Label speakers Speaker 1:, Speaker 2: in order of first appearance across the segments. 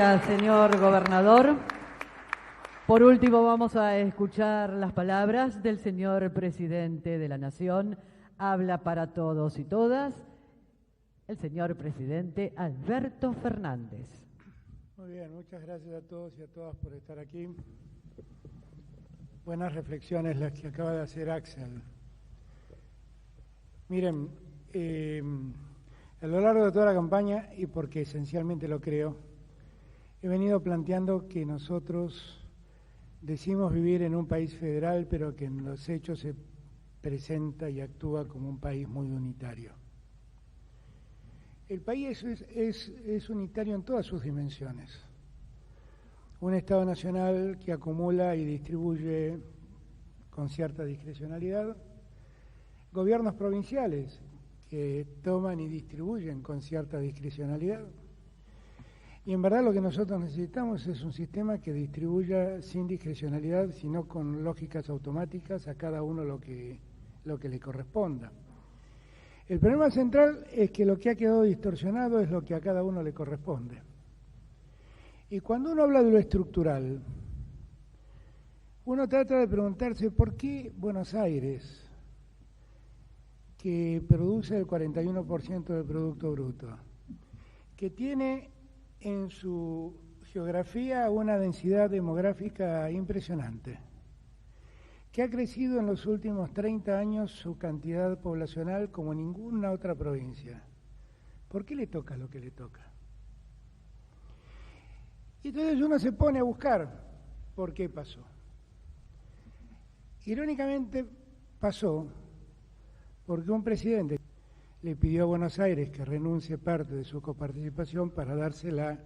Speaker 1: Gracias, señor gobernador. Por último, vamos a escuchar las palabras del señor presidente de la Nación. Habla para todos y todas el señor presidente Alberto Fernández.
Speaker 2: Muy bien, muchas gracias a todos y a todas por estar aquí. Buenas reflexiones las que acaba de hacer Axel. Miren, a lo largo de toda la campaña, y porque esencialmente lo creo, he venido planteando que nosotros decimos vivir en un país federal, pero que en los hechos se presenta y actúa como un país muy unitario. El país es unitario en todas sus dimensiones. Un Estado nacional que acumula y distribuye con cierta discrecionalidad, gobiernos provinciales que toman y distribuyen con cierta discrecionalidad. Y en verdad lo que nosotros necesitamos es un sistema que distribuya sin discrecionalidad, sino con lógicas automáticas a cada uno lo que le corresponda. El problema central es que lo que ha quedado distorsionado es lo que a cada uno le corresponde. Y cuando uno habla de lo estructural, uno trata de preguntarse por qué Buenos Aires, que produce el 41% del Producto Bruto, que tiene en su geografía una densidad demográfica impresionante, que ha crecido en los últimos 30 años su cantidad poblacional como ninguna otra provincia. ¿Por qué le toca lo que le toca? Y entonces uno se pone a buscar por qué pasó. Irónicamente pasó porque un presidente le pidió a Buenos Aires que renuncie parte de su coparticipación para dársela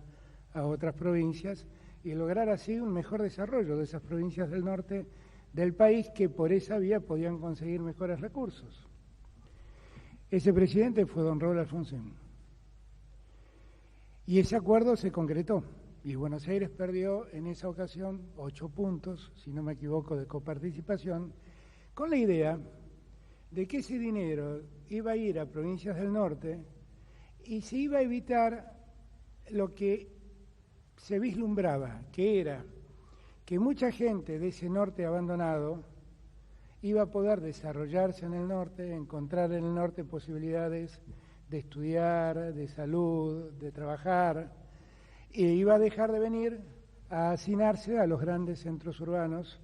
Speaker 2: a otras provincias y lograr así un mejor desarrollo de esas provincias del norte del país que por esa vía podían conseguir mejores recursos. Ese presidente fue don Raúl Alfonsín. Y ese acuerdo se concretó. Y Buenos Aires perdió en esa ocasión 8 puntos, si no me equivoco, de coparticipación, con la idea de que ese dinero iba a ir a provincias del norte y se iba a evitar lo que se vislumbraba, que era que mucha gente de ese norte abandonado iba a poder desarrollarse en el norte, encontrar en el norte posibilidades de estudiar, de salud, de trabajar, e iba a dejar de venir a hacinarse a los grandes centros urbanos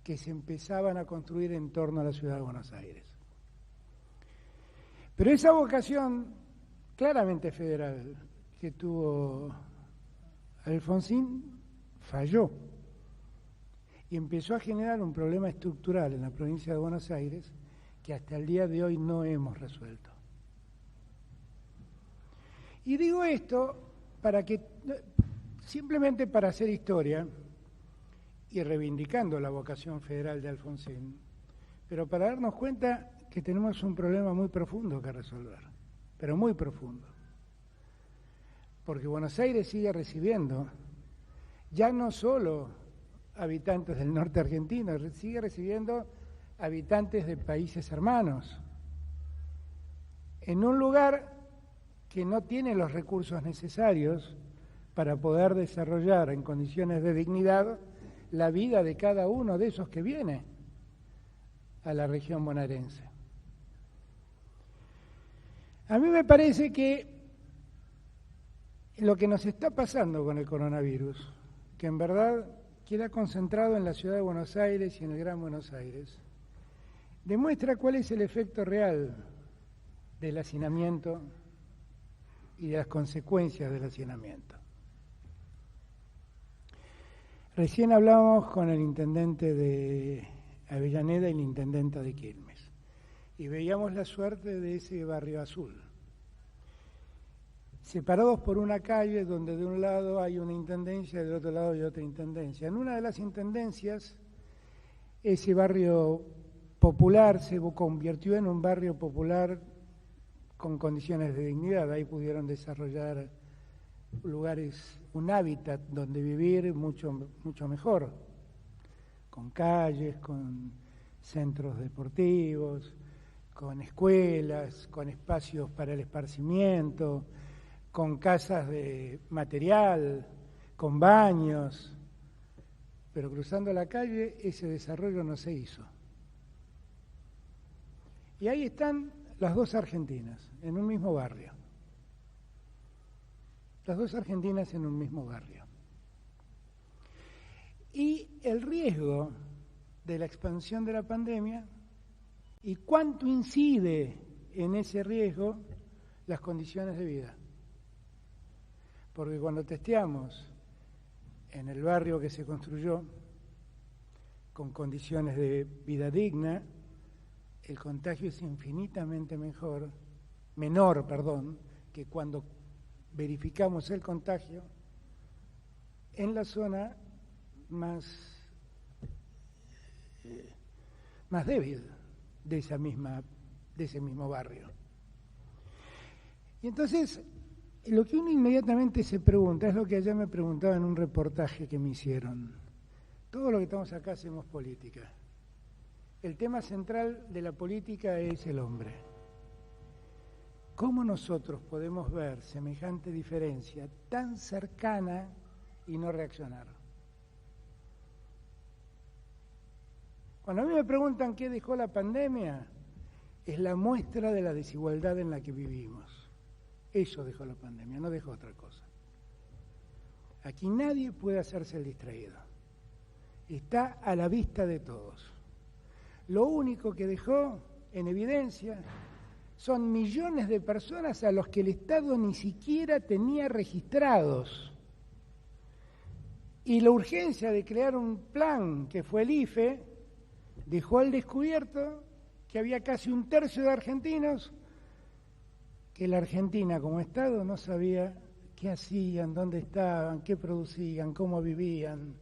Speaker 2: que se empezaban a construir en torno a la ciudad de Buenos Aires. Pero esa vocación claramente federal que tuvo Alfonsín falló y empezó a generar un problema estructural en la provincia de Buenos Aires que hasta el día de hoy no hemos resuelto. Y digo esto simplemente para hacer historia y reivindicando la vocación federal de Alfonsín, pero para darnos cuenta que tenemos un problema muy profundo que resolver, pero muy profundo. Porque Buenos Aires sigue recibiendo ya no solo habitantes del norte argentino, sigue recibiendo habitantes de países hermanos, en un lugar que no tiene los recursos necesarios para poder desarrollar en condiciones de dignidad la vida de cada uno de esos que viene a la región bonaerense. A mí me parece que lo que nos está pasando con el coronavirus, que en verdad queda concentrado en la ciudad de Buenos Aires y en el Gran Buenos Aires, demuestra cuál es el efecto real del hacinamiento y de las consecuencias del hacinamiento. Recién hablábamos con el intendente de Avellaneda y la intendenta de Quilmes, y veíamos la suerte de ese barrio azul, separados por una calle donde de un lado hay una intendencia y del otro lado hay otra intendencia. En una de las intendencias, ese barrio popular se convirtió en un barrio popular con condiciones de dignidad. Ahí pudieron desarrollar lugares, un hábitat donde vivir mucho mejor, con calles, con centros deportivos, con escuelas, con espacios para el esparcimiento, con casas de material, con baños, pero cruzando la calle ese desarrollo no se hizo. Y ahí están las dos Argentinas, en un mismo barrio. Las dos Argentinas en un mismo barrio. Y el riesgo de la expansión de la pandemia y cuánto incide en ese riesgo las condiciones de vida. Porque cuando testeamos en el barrio que se construyó con condiciones de vida digna, el contagio es infinitamente menor, que cuando verificamos el contagio en la zona más débil de ese mismo barrio. Y entonces, lo que uno inmediatamente se pregunta es lo que ayer me preguntaba en un reportaje que me hicieron. Todo lo que estamos acá hacemos política. El tema central de la política es el hombre. ¿Cómo nosotros podemos ver semejante diferencia tan cercana y no reaccionar? Cuando a mí me preguntan qué dejó la pandemia, es la muestra de la desigualdad en la que vivimos. Eso dejó la pandemia, no dejó otra cosa. Aquí nadie puede hacerse el distraído. Está a la vista de todos. Lo único que dejó en evidencia son millones de personas a los que el Estado ni siquiera tenía registrados. Y la urgencia de crear un plan, que fue el IFE, dejó al descubierto que había casi un tercio de argentinos que la Argentina como Estado no sabía qué hacían, dónde estaban, qué producían, cómo vivían.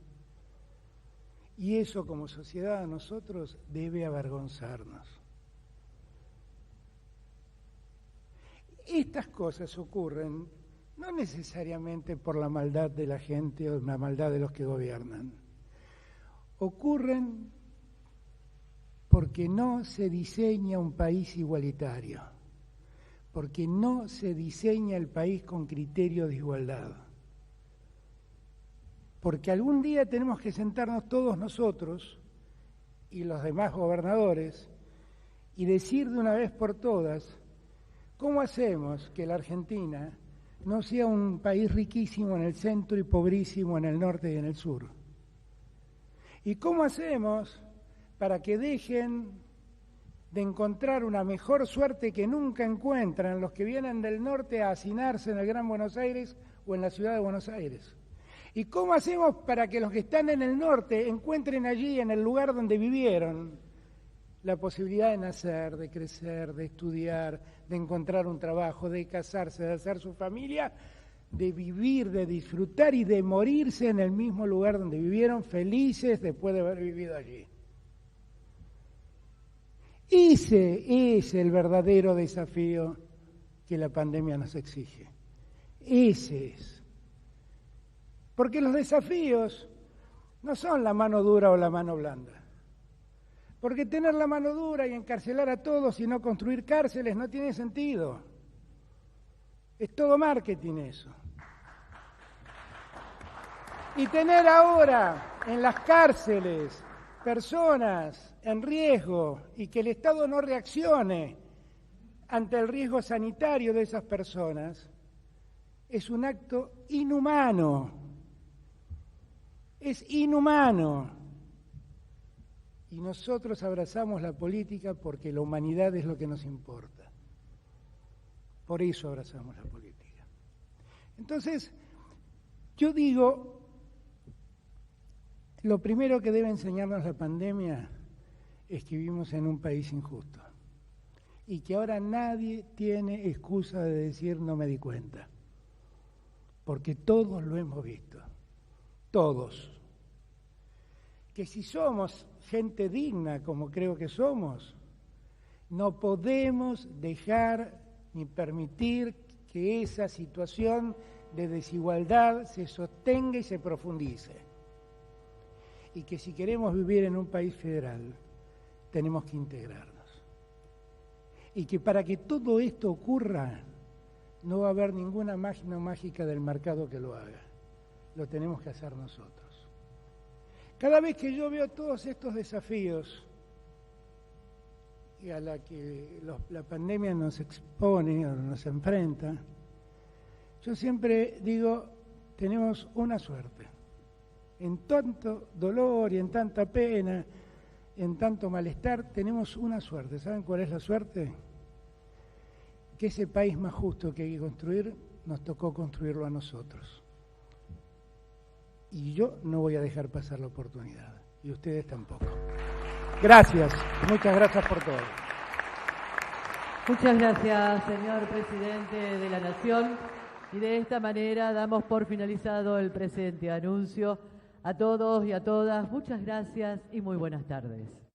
Speaker 2: Y eso como sociedad a nosotros debe avergonzarnos. Estas cosas ocurren no necesariamente por la maldad de la gente o la maldad de los que gobiernan. Ocurren porque no se diseña un país igualitario, porque no se diseña el país con criterio de igualdad. Porque algún día tenemos que sentarnos todos nosotros y los demás gobernadores y decir de una vez por todas cómo hacemos que la Argentina no sea un país riquísimo en el centro y pobrísimo en el norte y en el sur. Y cómo hacemos para que dejen de encontrar una mejor suerte que nunca encuentran los que vienen del norte a hacinarse en el Gran Buenos Aires o en la ciudad de Buenos Aires. ¿Y cómo hacemos para que los que están en el norte encuentren allí, en el lugar donde vivieron, la posibilidad de nacer, de crecer, de estudiar, de encontrar un trabajo, de casarse, de hacer su familia, de vivir, de disfrutar y de morirse en el mismo lugar donde vivieron, felices después de haber vivido allí? Ese es el verdadero desafío que la pandemia nos exige. Ese es. Porque los desafíos no son la mano dura o la mano blanda. Porque tener la mano dura y encarcelar a todos y no construir cárceles no tiene sentido. Es todo marketing eso. Y tener ahora en las cárceles personas en riesgo y que el Estado no reaccione ante el riesgo sanitario de esas personas es un acto inhumano. Es inhumano. Y nosotros abrazamos la política porque la humanidad es lo que nos importa. Por eso abrazamos la política. Entonces, yo digo, lo primero que debe enseñarnos la pandemia es que vivimos en un país injusto y que ahora nadie tiene excusa de decir no me di cuenta, porque todos lo hemos visto, todos. Que si somos gente digna, como creo que somos, no podemos dejar ni permitir que esa situación de desigualdad se sostenga y se profundice. Y que si queremos vivir en un país federal, tenemos que integrarnos. Y que para que todo esto ocurra, no va a haber ninguna máquina mágica del mercado que lo haga. lo tenemos que hacer nosotros. Cada vez que yo veo todos estos desafíos y a la que la pandemia nos expone o nos enfrenta, yo siempre digo, tenemos una suerte. En tanto dolor y en tanta pena, en tanto malestar, tenemos una suerte. ¿Saben cuál es la suerte? Que ese país más justo que hay que construir, nos tocó construirlo a nosotros. Y yo no voy a dejar pasar la oportunidad, y ustedes tampoco. Gracias, muchas gracias por todo.
Speaker 1: Muchas gracias, señor presidente de la Nación. Y de esta manera damos por finalizado el presente anuncio. A todos y a todas, muchas gracias y muy buenas tardes.